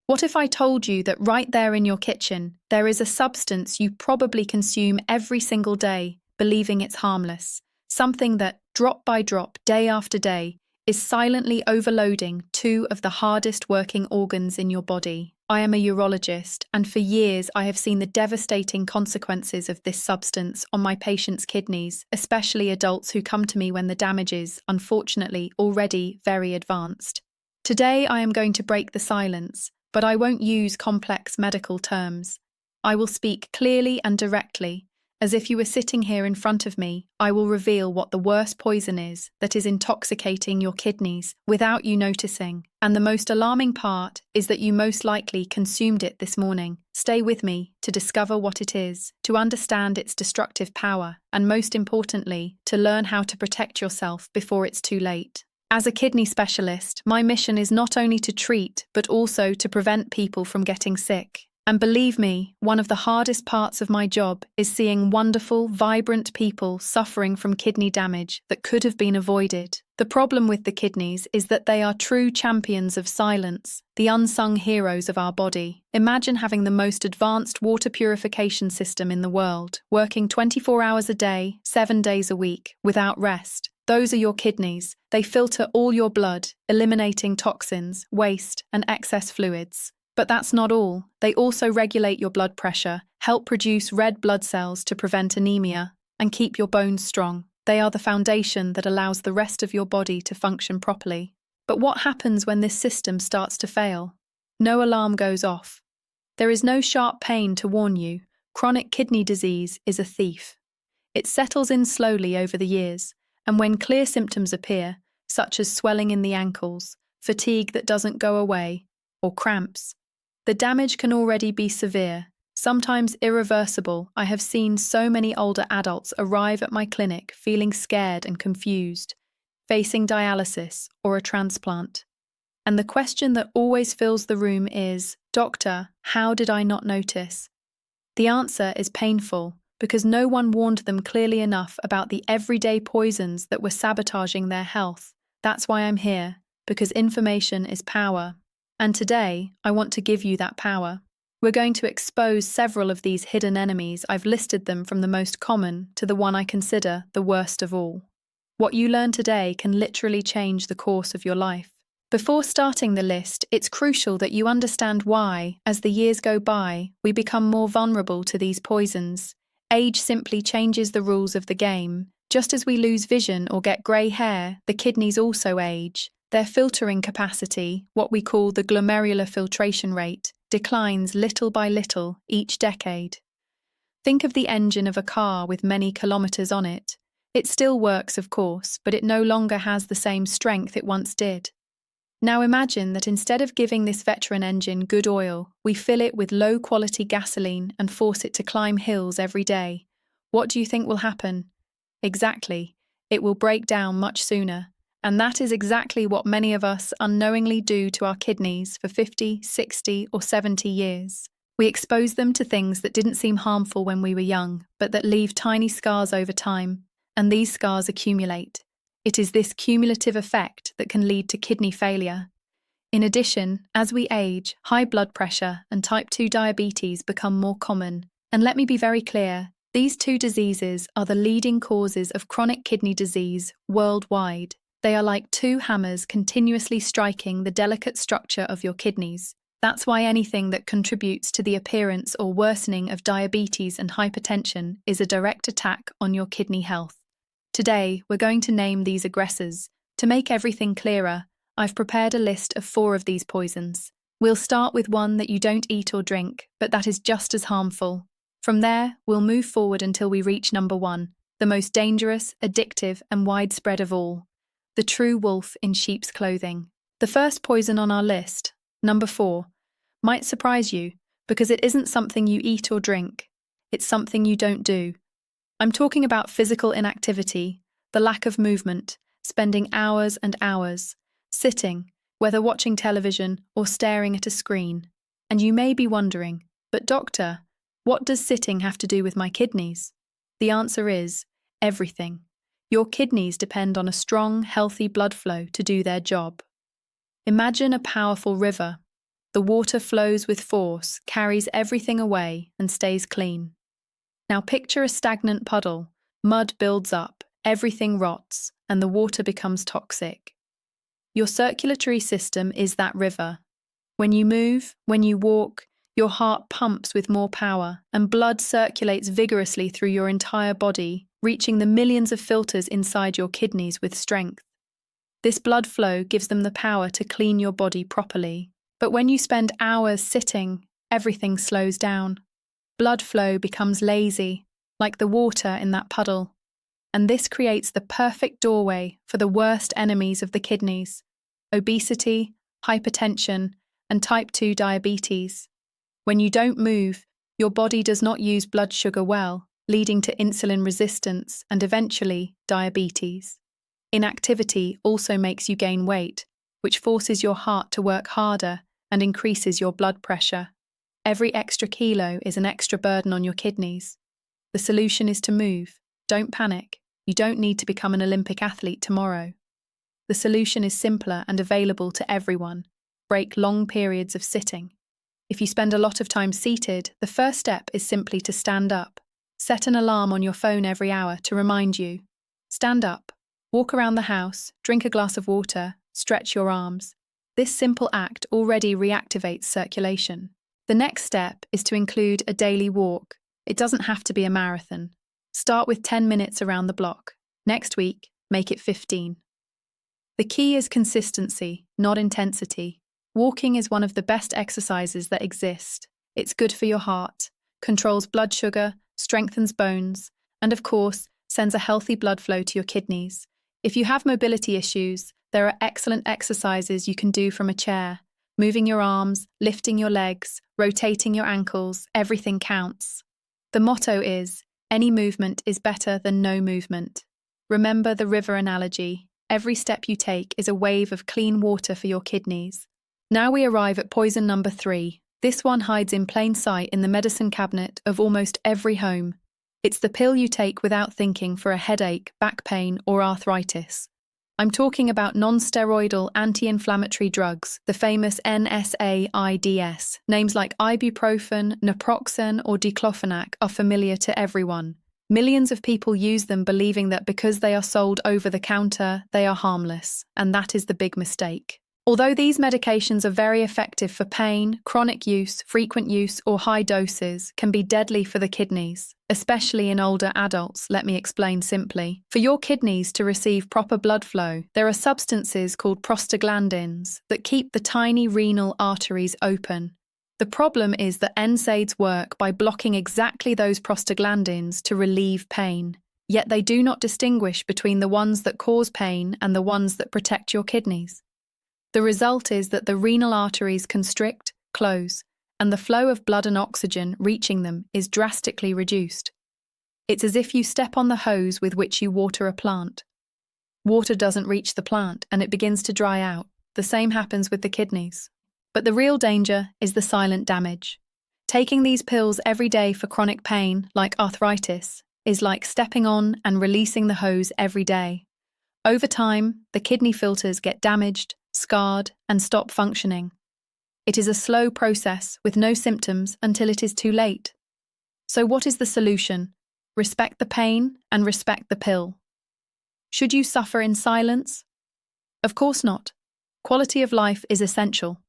What if I told you that right there in your kitchen, there is a substance you probably consume every single day, believing it's harmless? Something that, drop by drop, day after day, is silently overloading two of the hardest working organs in your body. I am a urologist, and for years I have seen the devastating consequences of this substance on my patients' kidneys, especially adults who come to me when the damage is, unfortunately, already very advanced. Today I am going to break the silence, but I won't use complex medical terms. I will speak clearly and directly. As if you were sitting here in front of me, I will reveal what the worst poison is that is intoxicating your kidneys without you noticing. And the most alarming part is that you most likely consumed it this morning. Stay with me to discover what it is, to understand its destructive power, and most importantly, to learn how to protect yourself before it's too late. As a kidney specialist, my mission is not only to treat, but also to prevent people from getting sick. And believe me, one of the hardest parts of my job is seeing wonderful, vibrant people suffering from kidney damage that could have been avoided. The problem with the kidneys is that they are true champions of silence, the unsung heroes of our body. Imagine having the most advanced water purification system in the world, working 24 hours a day, 7 days a week, without rest. Those are your kidneys. They filter all your blood, eliminating toxins, waste, and excess fluids. But that's not all. They also regulate your blood pressure, help produce red blood cells to prevent anemia, and keep your bones strong. They are the foundation that allows the rest of your body to function properly. But what happens when this system starts to fail? No alarm goes off. There is no sharp pain to warn you. Chronic kidney disease is a thief. It settles in slowly over the years, and when clear symptoms appear, such as swelling in the ankles, fatigue that doesn't go away, or cramps, the damage can already be severe, sometimes irreversible. I have seen so many older adults arrive at my clinic feeling scared and confused, facing dialysis or a transplant. And the question that always fills the room is, "Doctor, how did I not notice?" The answer is painful, because no one warned them clearly enough about the everyday poisons that were sabotaging their health. That's why I'm here, because information is power. And today, I want to give you that power. We're going to expose several of these hidden enemies. I've listed them from the most common to the one I consider the worst of all. What you learn today can literally change the course of your life. Before starting the list, it's crucial that you understand why, as the years go by, we become more vulnerable to these poisons. Age simply changes the rules of the game. Just as we lose vision or get grey hair, the kidneys also age. Their filtering capacity, what we call the glomerular filtration rate, declines little by little each decade. Think of the engine of a car with many kilometers on it. It still works, of course, but it no longer has the same strength it once did. Now imagine that instead of giving this veteran engine good oil, we fill it with low-quality gasoline and force it to climb hills every day. What do you think will happen? Exactly. It will break down much sooner. And that is exactly what many of us unknowingly do to our kidneys for 50, 60, or 70 years. We expose them to things that didn't seem harmful when we were young, but that leave tiny scars over time, and these scars accumulate. It is this cumulative effect that can lead to kidney failure. In addition, as we age, high blood pressure and type 2 diabetes become more common. And let me be very clear, these two diseases are the leading causes of chronic kidney disease worldwide. They are like two hammers continuously striking the delicate structure of your kidneys. That's why anything that contributes to the appearance or worsening of diabetes and hypertension is a direct attack on your kidney health. Today, we're going to name these aggressors. To make everything clearer, I've prepared a list of 4 of these poisons. We'll start with one that you don't eat or drink, but that is just as harmful. From there, we'll move forward until we reach number 1, the most dangerous, addictive, and widespread of all. The true wolf in sheep's clothing. The first poison on our list, number 4, might surprise you because it isn't something you eat or drink. It's something you don't do. I'm talking about physical inactivity, the lack of movement, spending hours and hours, sitting, whether watching television or staring at a screen. And you may be wondering, but doctor, what does sitting have to do with my kidneys? The answer is everything. Your kidneys depend on a strong, healthy blood flow to do their job. Imagine a powerful river. The water flows with force, carries everything away, and stays clean. Now picture a stagnant puddle. Mud builds up, everything rots, and the water becomes toxic. Your circulatory system is that river. When you move, when you walk, your heart pumps with more power, and blood circulates vigorously through your entire body, reaching the millions of filters inside your kidneys with strength. This blood flow gives them the power to clean your body properly. But when you spend hours sitting, everything slows down. Blood flow becomes lazy, like the water in that puddle. And this creates the perfect doorway for the worst enemies of the kidneys: obesity, hypertension, and type 2 diabetes. When you don't move, your body does not use blood sugar well, leading to insulin resistance and eventually diabetes. Inactivity also makes you gain weight, which forces your heart to work harder and increases your blood pressure. Every extra kilo is an extra burden on your kidneys. The solution is to move. Don't panic. You don't need to become an Olympic athlete tomorrow. The solution is simpler and available to everyone. Break long periods of sitting. If you spend a lot of time seated, the first step is simply to stand up. Set an alarm on your phone every hour to remind you. Stand up. Walk around the house, drink a glass of water, stretch your arms. This simple act already reactivates circulation. The next step is to include a daily walk. It doesn't have to be a marathon. Start with 10 minutes around the block. Next week, make it 15. The key is consistency, not intensity. Walking is one of the best exercises that exist. It's good for your heart, controls blood sugar, strengthens bones, and of course, sends a healthy blood flow to your kidneys. If you have mobility issues, there are excellent exercises you can do from a chair. Moving your arms, lifting your legs, rotating your ankles, everything counts. The motto is, any movement is better than no movement. Remember the river analogy. Every step you take is a wave of clean water for your kidneys. Now we arrive at poison number 3. This one hides in plain sight in the medicine cabinet of almost every home. It's the pill you take without thinking for a headache, back pain, or arthritis. I'm talking about non-steroidal anti-inflammatory drugs, the famous NSAIDs. Names like ibuprofen, naproxen, or diclofenac are familiar to everyone. Millions of people use them believing that because they are sold over the counter, they are harmless, and that is the big mistake. Although these medications are very effective for pain, chronic use, frequent use, or high doses can be deadly for the kidneys, especially in older adults. Let me explain simply. For your kidneys to receive proper blood flow, there are substances called prostaglandins that keep the tiny renal arteries open. The problem is that NSAIDs work by blocking exactly those prostaglandins to relieve pain, yet they do not distinguish between the ones that cause pain and the ones that protect your kidneys. The result is that the renal arteries constrict, close, and the flow of blood and oxygen reaching them is drastically reduced. It's as if you step on the hose with which you water a plant. Water doesn't reach the plant and it begins to dry out. The same happens with the kidneys. But the real danger is the silent damage. Taking these pills every day for chronic pain, like arthritis, is like stepping on and releasing the hose every day. Over time, the kidney filters get damaged, scarred, and stop functioning. It is a slow process with no symptoms until it is too late. So what is the solution? Respect the pain and respect the pill. Should you suffer in silence? Of course not. Quality of life is essential.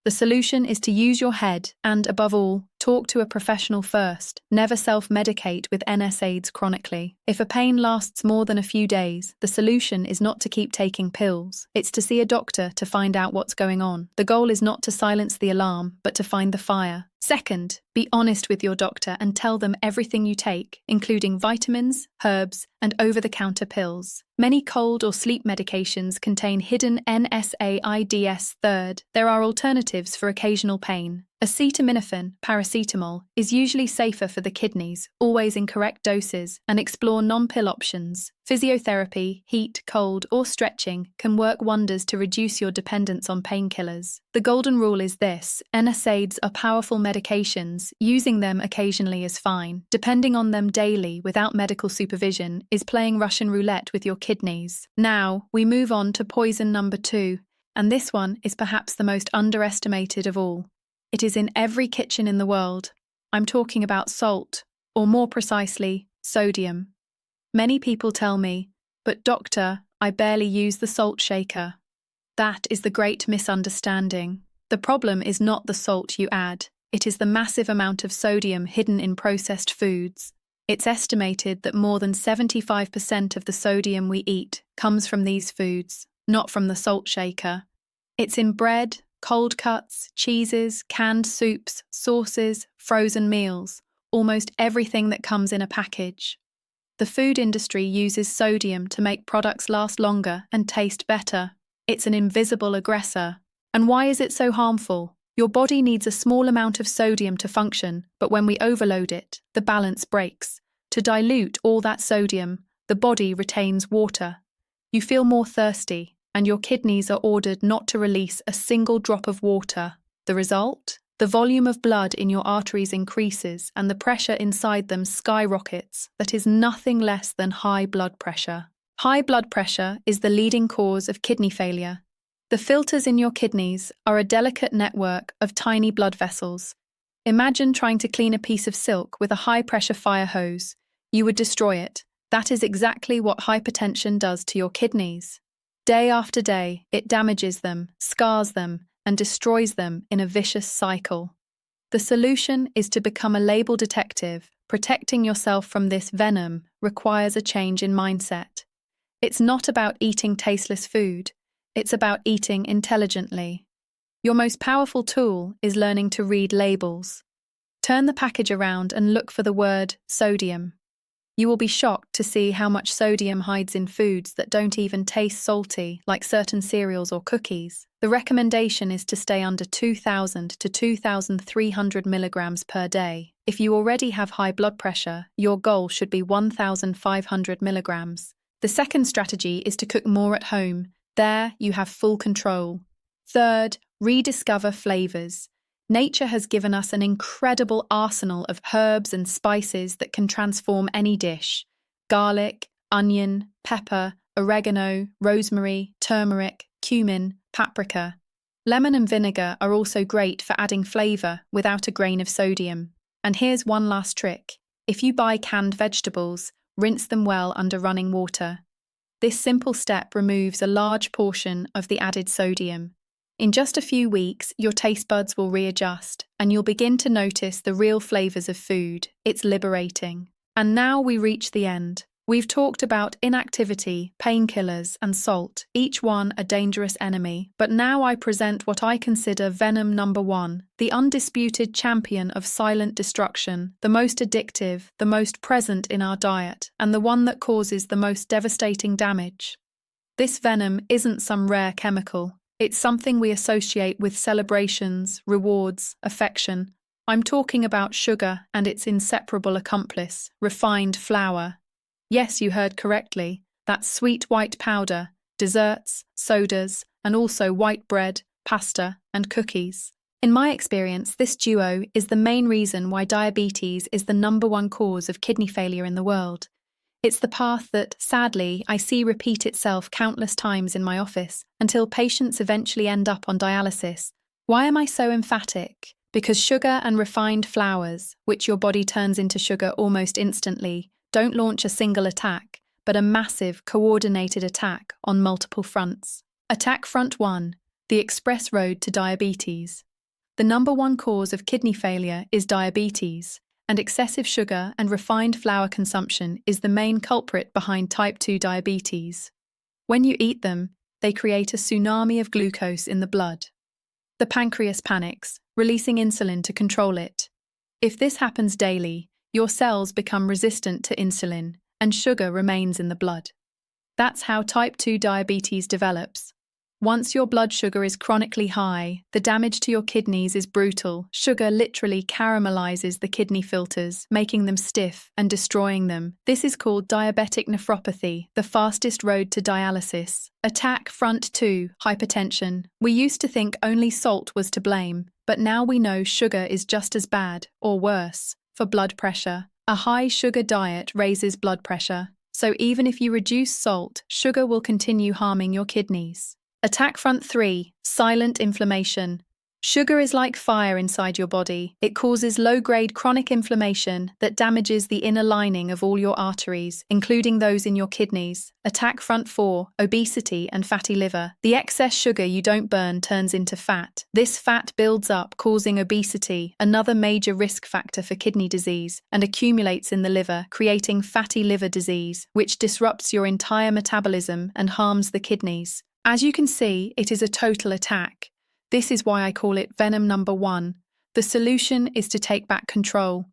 The solution is to use your head and, above all, talk to a professional first. Never self-medicate with NSAIDs chronically. If a pain lasts more than a few days, the solution is not to keep taking pills. It's to see a doctor to find out what's going on. The goal is not to silence the alarm, but to find the fire. Second, be honest with your doctor and tell them everything you take, including vitamins, herbs, and over-the-counter pills. Many cold or sleep medications contain hidden NSAIDs. Third, there are alternatives for occasional pain. Acetaminophen, paracetamol, is usually safer for the kidneys, always in correct doses, and explore non-pill options. Physiotherapy, heat, cold, or stretching can work wonders to reduce your dependence on painkillers. The golden rule is this: NSAIDs are powerful medications. Using them occasionally is fine. Depending on them daily without medical supervision is playing Russian roulette with your kidneys. Now, we move on to poison number 2. And this one is perhaps the most underestimated of all. It is in every kitchen in the world. I'm talking about salt, or more precisely, sodium. Many people tell me, "But doctor, I barely use the salt shaker." That is the great misunderstanding. The problem is not the salt you add, it is the massive amount of sodium hidden in processed foods. It's estimated that more than 75% of the sodium we eat comes from these foods, not from the salt shaker. It's in bread, cold cuts, cheeses, canned soups, sauces, frozen meals, almost everything that comes in a package. The food industry uses sodium to make products last longer and taste better. It's an invisible aggressor. And why is it so harmful? Your body needs a small amount of sodium to function, but when we overload it, the balance breaks. To dilute all that sodium, the body retains water. You feel more thirsty, and your kidneys are ordered not to release a single drop of water. The result? The volume of blood in your arteries increases and the pressure inside them skyrockets. That is nothing less than high blood pressure. High blood pressure is the leading cause of kidney failure. The filters in your kidneys are a delicate network of tiny blood vessels. Imagine trying to clean a piece of silk with a high-pressure fire hose. You would destroy it. That is exactly what hypertension does to your kidneys. Day after day, it damages them, scars them, and destroys them in a vicious cycle. The solution is to become a label detective. Protecting yourself from this venom requires a change in mindset. It's not about eating tasteless food, it's about eating intelligently. Your most powerful tool is learning to read labels. Turn the package around and look for the word sodium. You will be shocked to see how much sodium hides in foods that don't even taste salty, like certain cereals or cookies. The recommendation is to stay under 2,000 to 2,300 milligrams per day. If you already have high blood pressure, your goal should be 1,500 milligrams. The second strategy is to cook more at home. There, you have full control. Third, rediscover flavors. Nature has given us an incredible arsenal of herbs and spices that can transform any dish. Garlic, onion, pepper, oregano, rosemary, turmeric, cumin, paprika. Lemon and vinegar are also great for adding flavor without a grain of sodium. And here's one last trick. If you buy canned vegetables, rinse them well under running water. This simple step removes a large portion of the added sodium. In just a few weeks, your taste buds will readjust, and you'll begin to notice the real flavors of food. It's liberating. And now we reach the end. We've talked about inactivity, painkillers, and salt, each one a dangerous enemy. But now I present what I consider venom number one, the undisputed champion of silent destruction, the most addictive, the most present in our diet, and the one that causes the most devastating damage. This venom isn't some rare chemical. It's something we associate with celebrations, rewards, affection. I'm talking about sugar and its inseparable accomplice, refined flour. Yes, you heard correctly. That's sweet white powder, desserts, sodas, and also white bread, pasta, and cookies. In my experience, this duo is the main reason why diabetes is the number one cause of kidney failure in the world. It's the path that, sadly, I see repeat itself countless times in my office until patients eventually end up on dialysis. Why am I so emphatic? Because sugar and refined flours, which your body turns into sugar almost instantly, don't launch a single attack, but a massive, coordinated attack on multiple fronts. Attack Front 1, the express road to diabetes. The number one cause of kidney failure is diabetes, and excessive sugar and refined flour consumption is the main culprit behind type 2 diabetes. When you eat them, they create a tsunami of glucose in the blood. The pancreas panics, releasing insulin to control it. If this happens daily, your cells become resistant to insulin, and sugar remains in the blood. That's how type 2 diabetes develops. Once your blood sugar is chronically high, the damage to your kidneys is brutal. Sugar literally caramelizes the kidney filters, making them stiff and destroying them. This is called diabetic nephropathy, the fastest road to dialysis. Attack Front 2, hypertension. We used to think only salt was to blame, but now we know sugar is just as bad, or worse, for blood pressure. A high sugar diet raises blood pressure, so even if you reduce salt, sugar will continue harming your kidneys. Attack front 3, silent inflammation. Sugar is like fire inside your body. It causes low-grade chronic inflammation that damages the inner lining of all your arteries, including those in your kidneys. Attack front 4, obesity and fatty liver. The excess sugar you don't burn turns into fat. This fat builds up, causing obesity, another major risk factor for kidney disease, and accumulates in the liver, creating fatty liver disease, which disrupts your entire metabolism and harms the kidneys. As you can see, it is a total attack. This is why I call it venom number 1. The solution is to take back control.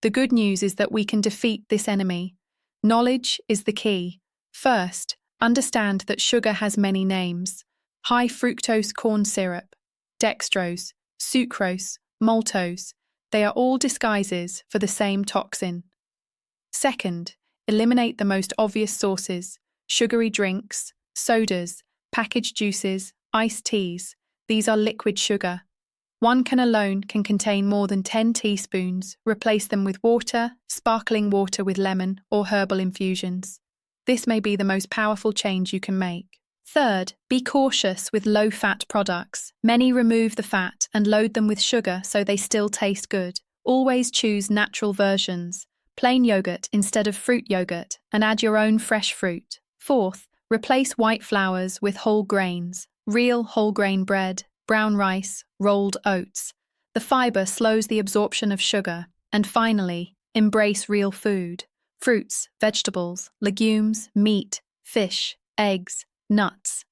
The good news is that we can defeat this enemy. Knowledge is the key. First, understand that sugar has many names. High fructose corn syrup, dextrose, sucrose, maltose. They are all disguises for the same toxin. Second, eliminate the most obvious sources: sugary drinks, sodas, packaged juices, iced teas. These are liquid sugar. One can alone can contain more than 10 teaspoons. Replace them with water, sparkling water with lemon, or herbal infusions. This may be the most powerful change you can make. Third, be cautious with low-fat products. Many remove the fat and load them with sugar so they still taste good. Always choose natural versions, plain yogurt instead of fruit yogurt, and add your own fresh fruit. Fourth, replace white flours with whole grains. Real whole grain bread, brown rice, rolled oats. The fiber slows the absorption of sugar. And finally, embrace real food. Fruits, vegetables, legumes, meat, fish, eggs, nuts.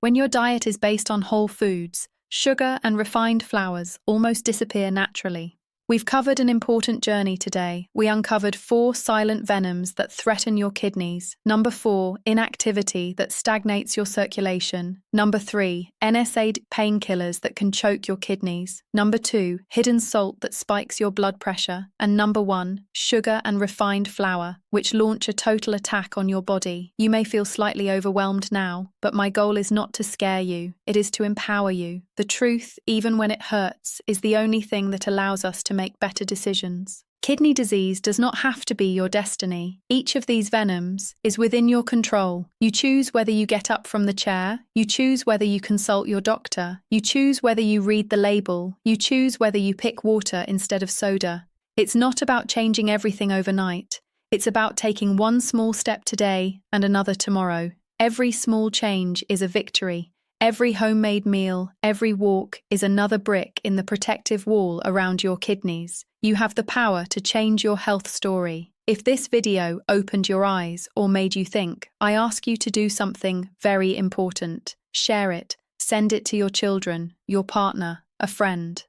When your diet is based on whole foods, sugar and refined flours almost disappear naturally. We've covered an important journey today. We uncovered 4 silent venoms that threaten your kidneys. Number 4, inactivity that stagnates your circulation. Number 3, NSAID painkillers that can choke your kidneys. Number 2, hidden salt that spikes your blood pressure. And number 1, sugar and refined flour, which launch a total attack on your body. You may feel slightly overwhelmed now, but my goal is not to scare you. It is to empower you. The truth, even when it hurts, is the only thing that allows us to make better decisions. Kidney disease does not have to be your destiny. Each of these venoms is within your control. You choose whether you get up from the chair. You choose whether you consult your doctor. You choose whether you read the label. You choose whether you pick water instead of soda. It's not about changing everything overnight. It's about taking one small step today and another tomorrow. Every small change is a victory. Every homemade meal, every walk is another brick in the protective wall around your kidneys. You have the power to change your health story. If this video opened your eyes or made you think, I ask you to do something very important. Share it. Send it to your children, your partner, a friend.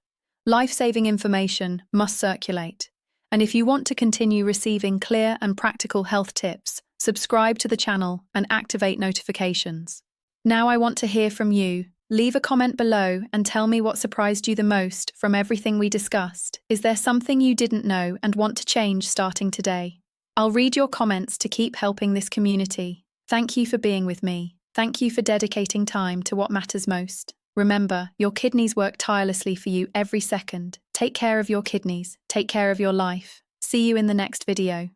Life-saving information must circulate. And if you want to continue receiving clear and practical health tips, subscribe to the channel and activate notifications. Now I want to hear from you. Leave a comment below and tell me what surprised you the most from everything we discussed. Is there something you didn't know and want to change starting today? I'll read your comments to keep helping this community. Thank you for being with me. Thank you for dedicating time to what matters most. Remember, your kidneys work tirelessly for you every second. Take care of your kidneys. Take care of your life. See you in the next video.